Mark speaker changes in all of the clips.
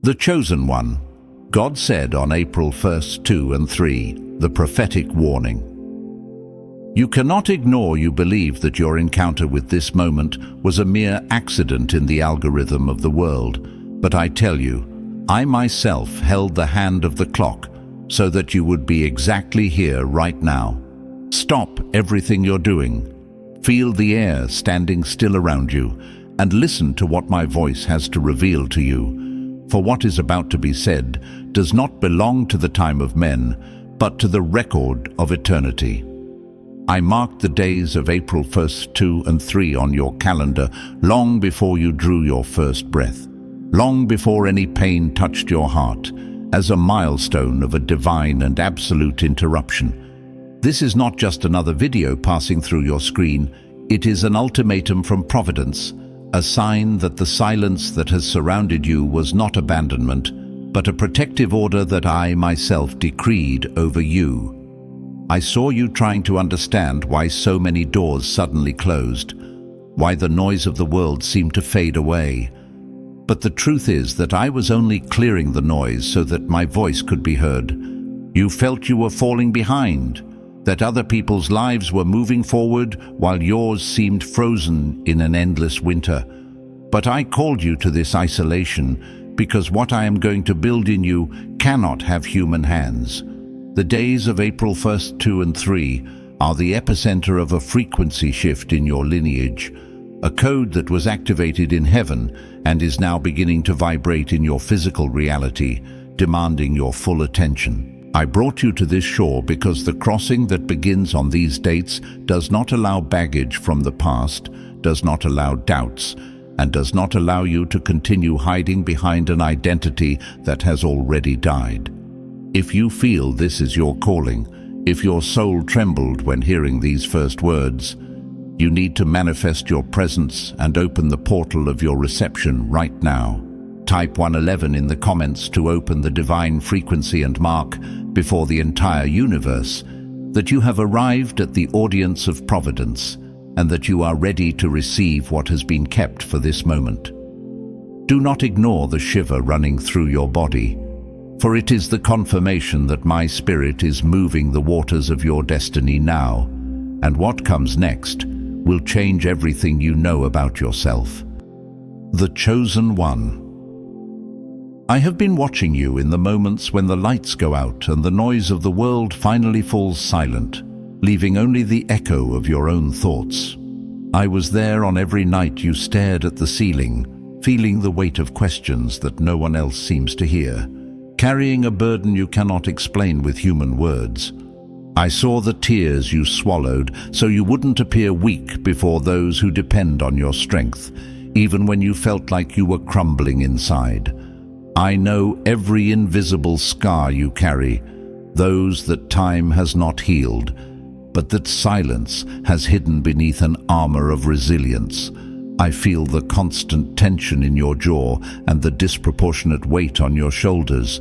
Speaker 1: The Chosen One. God said on April 1st, 2 and 3, the prophetic warning. You cannot ignore you believe that your encounter with this moment was a mere accident in the algorithm of the world. But I tell you, I myself held the hand of the clock so that you would be exactly here right now. Stop everything you're doing. Feel the air standing still around you and listen to what my voice has to reveal to you. For what is about to be said does not belong to the time of men, but to the record of eternity. I marked the days of April 1st, 2 and 3 on your calendar long before you drew your first breath, long before any pain touched your heart, as a milestone of a divine and absolute interruption. This is not just another video passing through your screen. It is an ultimatum from Providence, a sign that the silence that has surrounded you was not abandonment, but a protective order that I myself decreed over you. I saw you trying to understand why so many doors suddenly closed, why the noise of the world seemed to fade away. But the truth is that I was only clearing the noise so that my voice could be heard. You felt you were falling behind, that other people's lives were moving forward while yours seemed frozen in an endless winter. But I called you to this isolation because what I am going to build in you cannot have human hands. The days of April 1st, 2 and 3 are the epicenter of a frequency shift in your lineage, a code that was activated in heaven and is now beginning to vibrate in your physical reality, demanding your full attention. I brought you to this shore because the crossing that begins on these dates does not allow baggage from the past, does not allow doubts, and does not allow you to continue hiding behind an identity that has already died. If you feel this is your calling, if your soul trembled when hearing these first words, you need to manifest your presence and open the portal of your reception right now. Type 111 in the comments to open the divine frequency and mark before the entire universe that you have arrived at the audience of Providence and that you are ready to receive what has been kept for this moment. Do not ignore the shiver running through your body, for it is the confirmation that my spirit is moving the waters of your destiny now, and what comes next will change everything you know about yourself. The Chosen One. I have been watching you in the moments when the lights go out and the noise of the world finally falls silent, leaving only the echo of your own thoughts. I was there on every night you stared at the ceiling, feeling the weight of questions that no one else seems to hear, carrying a burden you cannot explain with human words. I saw the tears you swallowed so you wouldn't appear weak before those who depend on your strength, even when you felt like you were crumbling inside. I know every invisible scar you carry, those that time has not healed, but that silence has hidden beneath an armor of resilience. I feel the constant tension in your jaw and the disproportionate weight on your shoulders,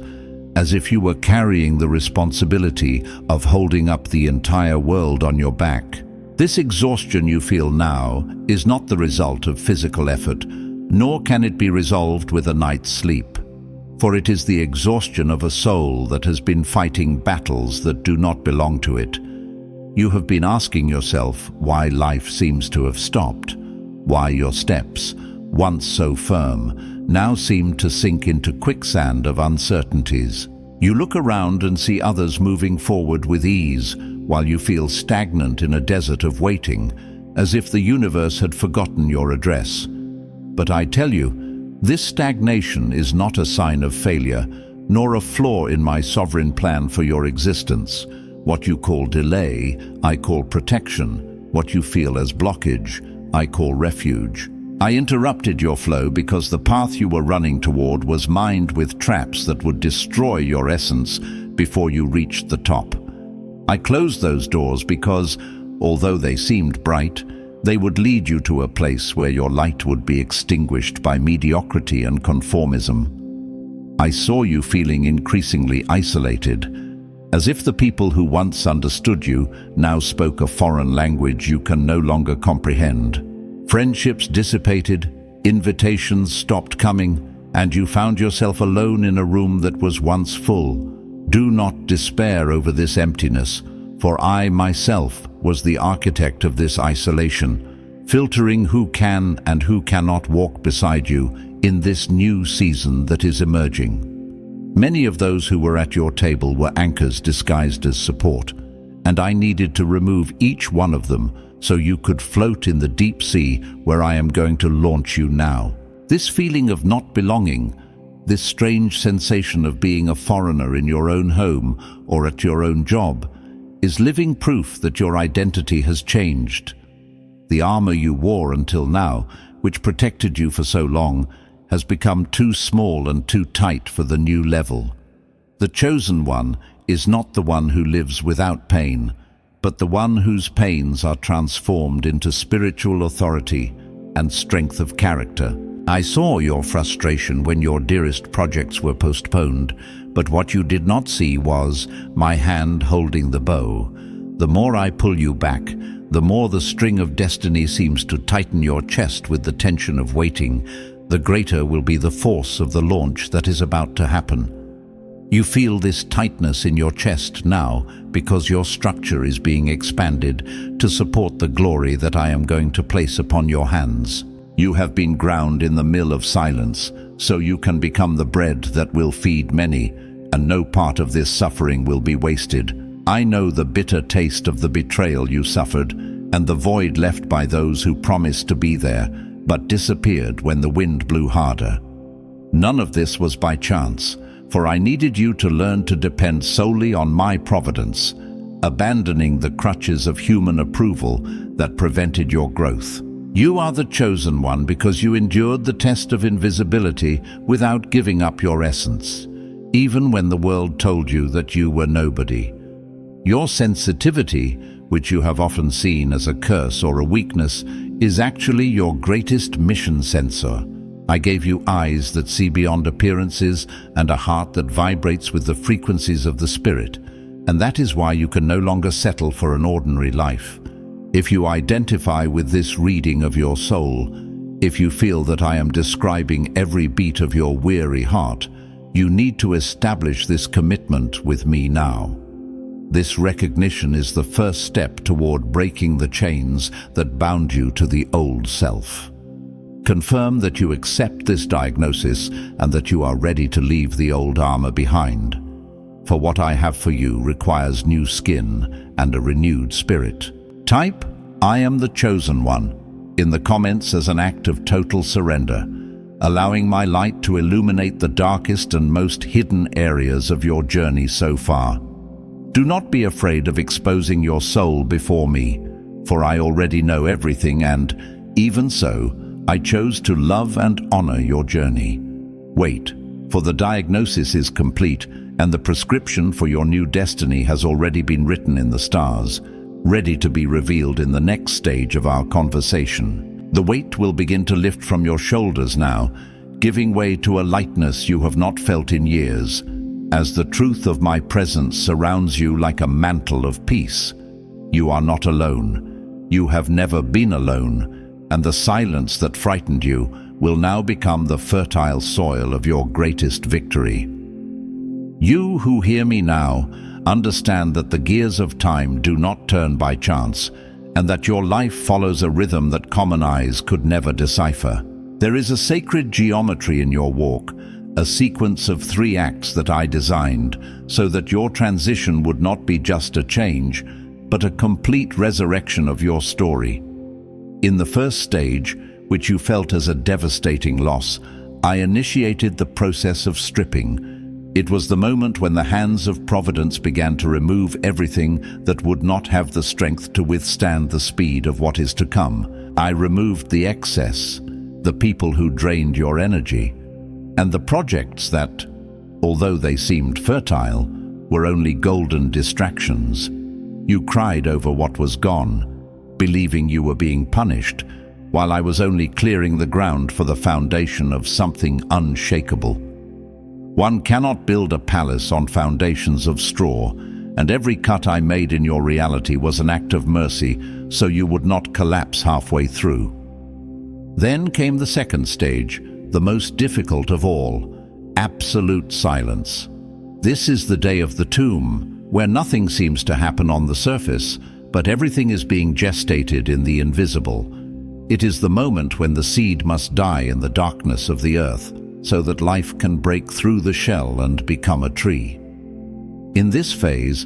Speaker 1: as if you were carrying the responsibility of holding up the entire world on your back. This exhaustion you feel now is not the result of physical effort, nor can it be resolved with a night's sleep. For it is the exhaustion of a soul that has been fighting battles that do not belong to it. You have been asking yourself why life seems to have stopped, why your steps, once so firm, now seem to sink into quicksand of uncertainties. You look around and see others moving forward with ease, while you feel stagnant in a desert of waiting, as if the universe had forgotten your address. But I tell you, this stagnation is not a sign of failure, nor a flaw in my sovereign plan for your existence. What you call delay, I call protection. What you feel as blockage, I call refuge. I interrupted your flow because the path you were running toward was mined with traps that would destroy your essence before you reached the top. I closed those doors because, although they seemed bright, they would lead you to a place where your light would be extinguished by mediocrity and conformism. I saw you feeling increasingly isolated, as if the people who once understood you now spoke a foreign language you can no longer comprehend. Friendships dissipated, invitations stopped coming, and you found yourself alone in a room that was once full. Do not despair over this emptiness, for I myself was the architect of this isolation, filtering who can and who cannot walk beside you in this new season that is emerging. Many of those who were at your table were anchors disguised as support, and I needed to remove each one of them so you could float in the deep sea where I am going to launch you now. This feeling of not belonging, this strange sensation of being a foreigner in your own home or at your own job, is living proof that your identity has changed. The armor you wore until now, which protected you for so long, has become too small and too tight for the new level. The chosen one is not the one who lives without pain, but the one whose pains are transformed into spiritual authority and strength of character. I saw your frustration when your dearest projects were postponed, but what you did not see was my hand holding the bow. The more I pull you back, the more the string of destiny seems to tighten your chest with the tension of waiting, the greater will be the force of the launch that is about to happen. You feel this tightness in your chest now because your structure is being expanded to support the glory that I am going to place upon your hands. You have been ground in the mill of silence, so you can become the bread that will feed many, and no part of this suffering will be wasted. I know the bitter taste of the betrayal you suffered, and the void left by those who promised to be there, but disappeared when the wind blew harder. None of this was by chance, for I needed you to learn to depend solely on my providence, abandoning the crutches of human approval that prevented your growth. You are the chosen one because you endured the test of invisibility without giving up your essence, even when the world told you that you were nobody. Your sensitivity, which you have often seen as a curse or a weakness, is actually your greatest mission sensor. I gave you eyes that see beyond appearances and a heart that vibrates with the frequencies of the Spirit, and that is why you can no longer settle for an ordinary life. If you identify with this reading of your soul, if you feel that I am describing every beat of your weary heart, you need to establish this commitment with me now. This recognition is the first step toward breaking the chains that bound you to the old self. Confirm that you accept this diagnosis and that you are ready to leave the old armor behind. For what I have for you requires new skin and a renewed spirit. Type, "I am the chosen one," in the comments as an act of total surrender, allowing my light to illuminate the darkest and most hidden areas of your journey so far. Do not be afraid of exposing your soul before me, for I already know everything and, even so, I chose to love and honor your journey. Wait, for the diagnosis is complete and the prescription for your new destiny has already been written in the stars, ready to be revealed in the next stage of our conversation. The weight will begin to lift from your shoulders now, giving way to a lightness you have not felt in years, as the truth of my presence surrounds you like a mantle of peace. You are not alone. You have never been alone, and the silence that frightened you will now become the fertile soil of your greatest victory. You who hear me now understand that the gears of time do not turn by chance, and that your life follows a rhythm that common eyes could never decipher. There is a sacred geometry in your walk, a sequence of 3 acts that I designed, so that your transition would not be just a change, but a complete resurrection of your story. In the first stage, which you felt as a devastating loss, I initiated the process of stripping. It was the moment when the hands of providence began to remove everything that would not have the strength to withstand the speed of what is to come. I removed the excess, the people who drained your energy, and the projects that, although they seemed fertile, were only golden distractions. You cried over what was gone, believing you were being punished, while I was only clearing the ground for the foundation of something unshakable. One cannot build a palace on foundations of straw, and every cut I made in your reality was an act of mercy, so you would not collapse halfway through. Then came the second stage, the most difficult of all, absolute silence. This is the day of the tomb, where nothing seems to happen on the surface, but everything is being gestated in the invisible. It is the moment when the seed must die in the darkness of the earth, so that life can break through the shell and become a tree. In this phase,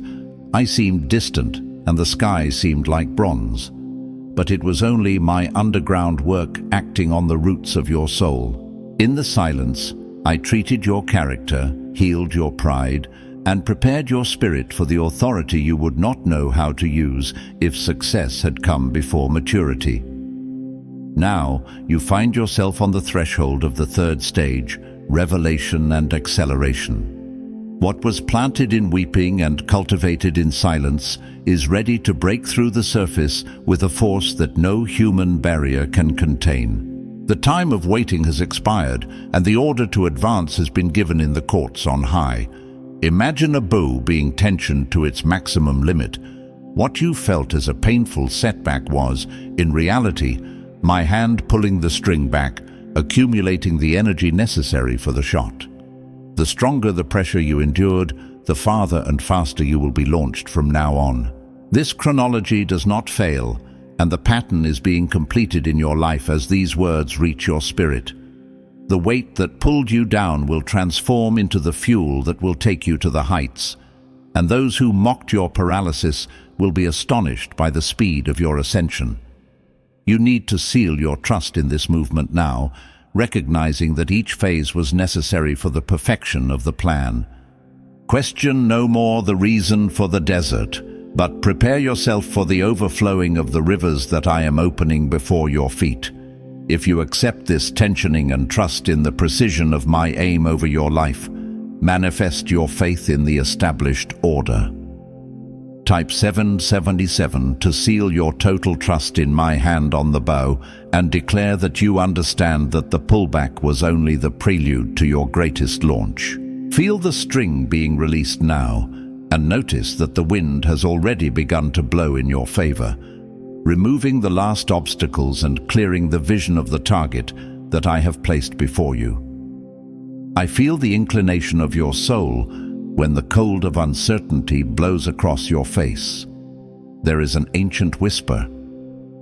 Speaker 1: I seemed distant and the sky seemed like bronze, but it was only my underground work acting on the roots of your soul. In the silence, I treated your character, healed your pride, and prepared your spirit for the authority you would not know how to use if success had come before maturity. Now, you find yourself on the threshold of the third stage, revelation and acceleration. What was planted in weeping and cultivated in silence is ready to break through the surface with a force that no human barrier can contain. The time of waiting has expired, and the order to advance has been given in the courts on high. Imagine a bow being tensioned to its maximum limit. What you felt as a painful setback was, in reality, my hand pulling the string back, accumulating the energy necessary for the shot. The stronger the pressure you endured, the farther and faster you will be launched from now on. This chronology does not fail, and the pattern is being completed in your life as these words reach your spirit. The weight that pulled you down will transform into the fuel that will take you to the heights, and those who mocked your paralysis will be astonished by the speed of your ascension. You need to seal your trust in this movement now, recognizing that each phase was necessary for the perfection of the plan. Question no more the reason for the desert, but prepare yourself for the overflowing of the rivers that I am opening before your feet. If you accept this tensioning and trust in the precision of my aim over your life, manifest your faith in the established order. Type 777 to seal your total trust in my hand on the bow and declare that you understand that the pullback was only the prelude to your greatest launch. Feel the string being released now, and notice that the wind has already begun to blow in your favor, removing the last obstacles and clearing the vision of the target that I have placed before you. I feel the inclination of your soul when the cold of uncertainty blows across your face. There is an ancient whisper,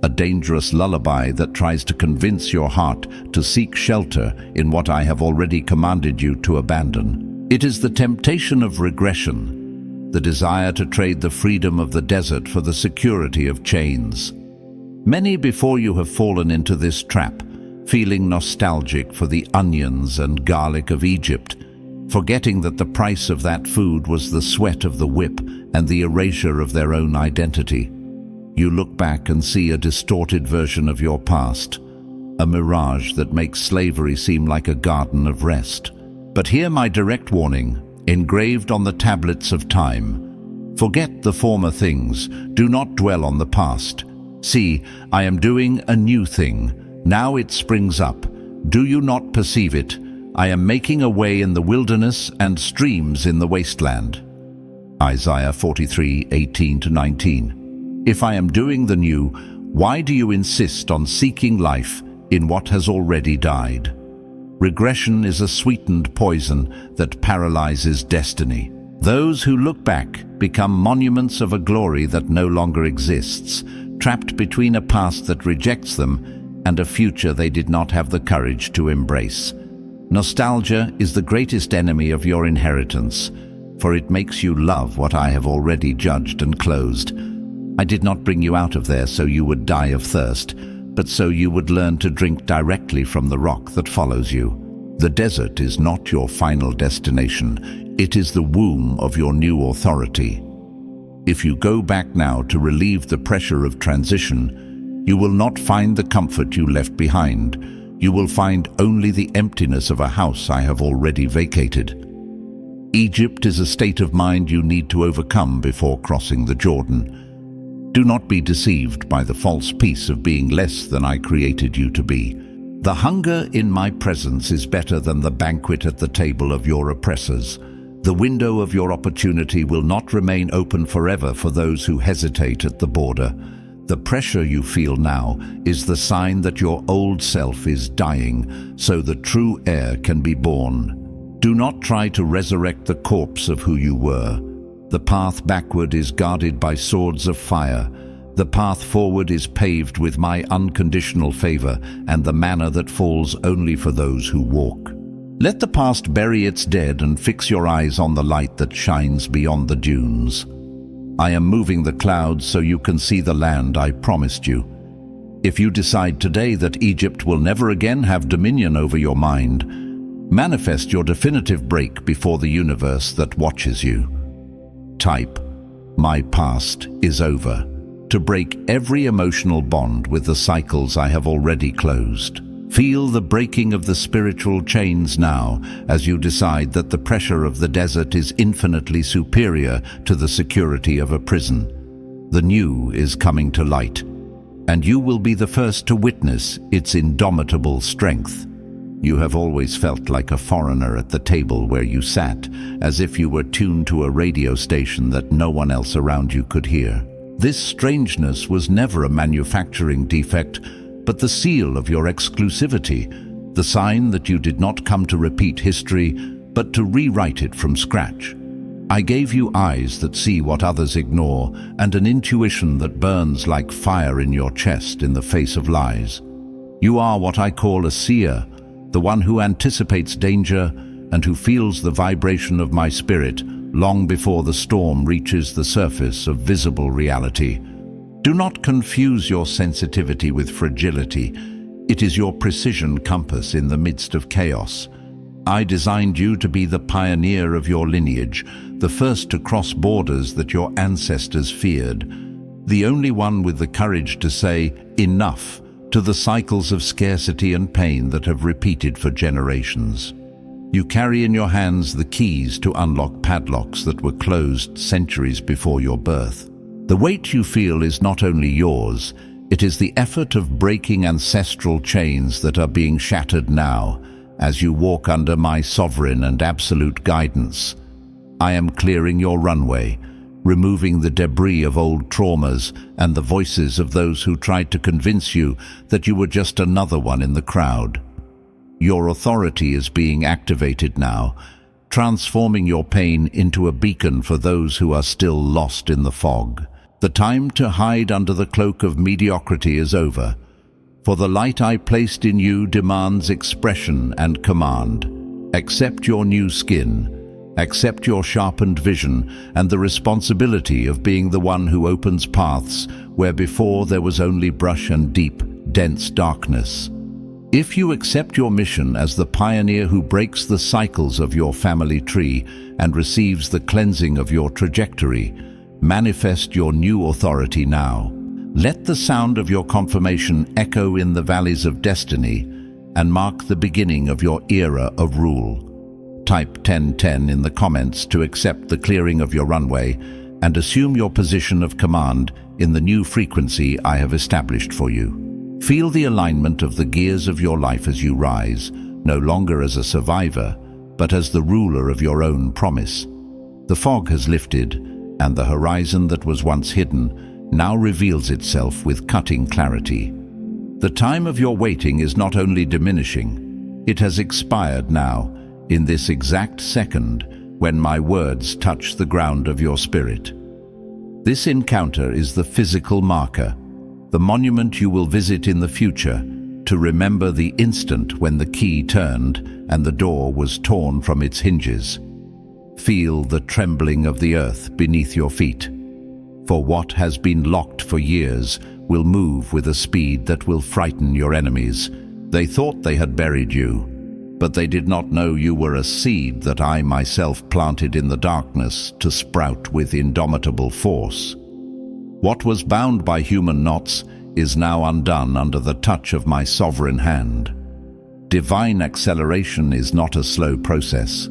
Speaker 1: a dangerous lullaby that tries to convince your heart to seek shelter in what I have already commanded you to abandon. It is the temptation of regression, the desire to trade the freedom of the desert for the security of chains. Many before you have fallen into this trap, feeling nostalgic for the onions and garlic of Egypt, forgetting that the price of that food was the sweat of the whip and the erasure of their own identity. You look back and see a distorted version of your past, a mirage that makes slavery seem like a garden of rest. But hear my direct warning, engraved on the tablets of time. Forget the former things, do not dwell on the past. See, I am doing a new thing. Now it springs up. Do you not perceive it? I am making a way in the wilderness and streams in the wasteland. Isaiah 43:18-19. If I am doing the new, why do you insist on seeking life in what has already died? Regression is a sweetened poison that paralyzes destiny. Those who look back become monuments of a glory that no longer exists, trapped between a past that rejects them and a future they did not have the courage to embrace. Nostalgia is the greatest enemy of your inheritance, for it makes you love what I have already judged and closed. I did not bring you out of there so you would die of thirst, but so you would learn to drink directly from the rock that follows you. The desert is not your final destination. It is the womb of your new authority. If you go back now to relieve the pressure of transition, you will not find the comfort you left behind. You will find only the emptiness of a house I have already vacated. Egypt is a state of mind you need to overcome before crossing the Jordan. Do not be deceived by the false peace of being less than I created you to be. The hunger in my presence is better than the banquet at the table of your oppressors. The window of your opportunity will not remain open forever for those who hesitate at the border. The pressure you feel now is the sign that your old self is dying, so the true heir can be born. Do not try to resurrect the corpse of who you were. The path backward is guarded by swords of fire. The path forward is paved with my unconditional favor and the manna that falls only for those who walk. Let the past bury its dead and fix your eyes on the light that shines beyond the dunes. I am moving the clouds so you can see the land I promised you. If you decide today that Egypt will never again have dominion over your mind, manifest your definitive break before the universe that watches you. Type, "My past is over," to break every emotional bond with the cycles I have already closed. Feel the breaking of the spiritual chains now as you decide that the pressure of the desert is infinitely superior to the security of a prison. The new is coming to light, and you will be the first to witness its indomitable strength. You have always felt like a foreigner at the table where you sat, as if you were tuned to a radio station that no one else around you could hear. This strangeness was never a manufacturing defect, but the seal of your exclusivity, the sign that you did not come to repeat history, but to rewrite it from scratch. I gave you eyes that see what others ignore, and an intuition that burns like fire in your chest in the face of lies. You are what I call a seer, the one who anticipates danger and who feels the vibration of my spirit long before the storm reaches the surface of visible reality. Do not confuse your sensitivity with fragility. It is your precision compass in the midst of chaos. I designed you to be the pioneer of your lineage, the first to cross borders that your ancestors feared, the only one with the courage to say enough to the cycles of scarcity and pain that have repeated for generations. You carry in your hands the keys to unlock padlocks that were closed centuries before your birth. The weight you feel is not only yours, it is the effort of breaking ancestral chains that are being shattered now as you walk under my sovereign and absolute guidance. I am clearing your runway, removing the debris of old traumas and the voices of those who tried to convince you that you were just another one in the crowd. Your authority is being activated now, transforming your pain into a beacon for those who are still lost in the fog. The time to hide under the cloak of mediocrity is over, for the light I placed in you demands expression and command. Accept your new skin, accept your sharpened vision and the responsibility of being the one who opens paths where before there was only brush and deep, dense darkness. If you accept your mission as the pioneer who breaks the cycles of your family tree and receives the cleansing of your trajectory, manifest your new authority now. Let the sound of your confirmation echo in the valleys of destiny and mark the beginning of your era of rule. Type 1010 in the comments to accept the clearing of your runway and assume your position of command in the new frequency I have established for you. Feel the alignment of the gears of your life as you rise, no longer as a survivor, but as the ruler of your own promise. The fog has lifted, and the horizon that was once hidden now reveals itself with cutting clarity. The time of your waiting is not only diminishing, it has expired now, in this exact second when my words touch the ground of your spirit. This encounter is the physical marker, the monument you will visit in the future to remember the instant when the key turned and the door was torn from its hinges. Feel the trembling of the earth beneath your feet, for what has been locked for years will move with a speed that will frighten your enemies. They thought they had buried you, but they did not know you were a seed that I myself planted in the darkness to sprout with indomitable force. What was bound by human knots is now undone under the touch of my sovereign hand. Divine acceleration is not a slow process.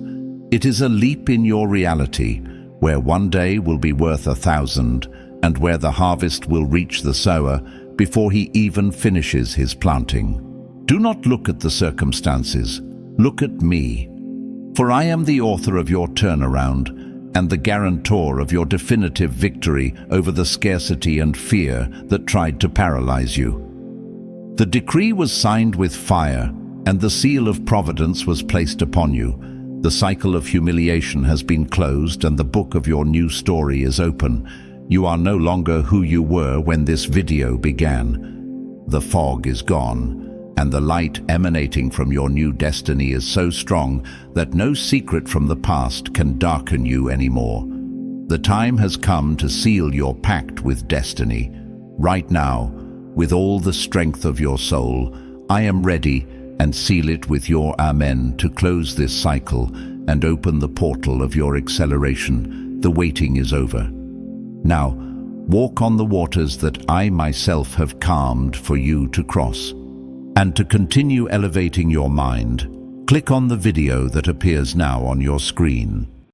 Speaker 1: It is a leap in your reality, where one day will be worth 1,000, and where the harvest will reach the sower before he even finishes his planting. Do not look at the circumstances, look at me. For I am the author of your turnaround, and the guarantor of your definitive victory over the scarcity and fear that tried to paralyze you. The decree was signed with fire, and the seal of providence was placed upon you. The cycle of humiliation has been closed, and the book of your new story is open. You are no longer who you were when this video began. The fog is gone, and the light emanating from your new destiny is so strong that no secret from the past can darken you anymore. The time has come to seal your pact with destiny. Right now, with all the strength of your soul, I am ready and seal it with your Amen to close this cycle and open the portal of your acceleration. The waiting is over. Now, walk on the waters that I myself have calmed for you to cross. And to continue elevating your mind, click on the video that appears now on your screen.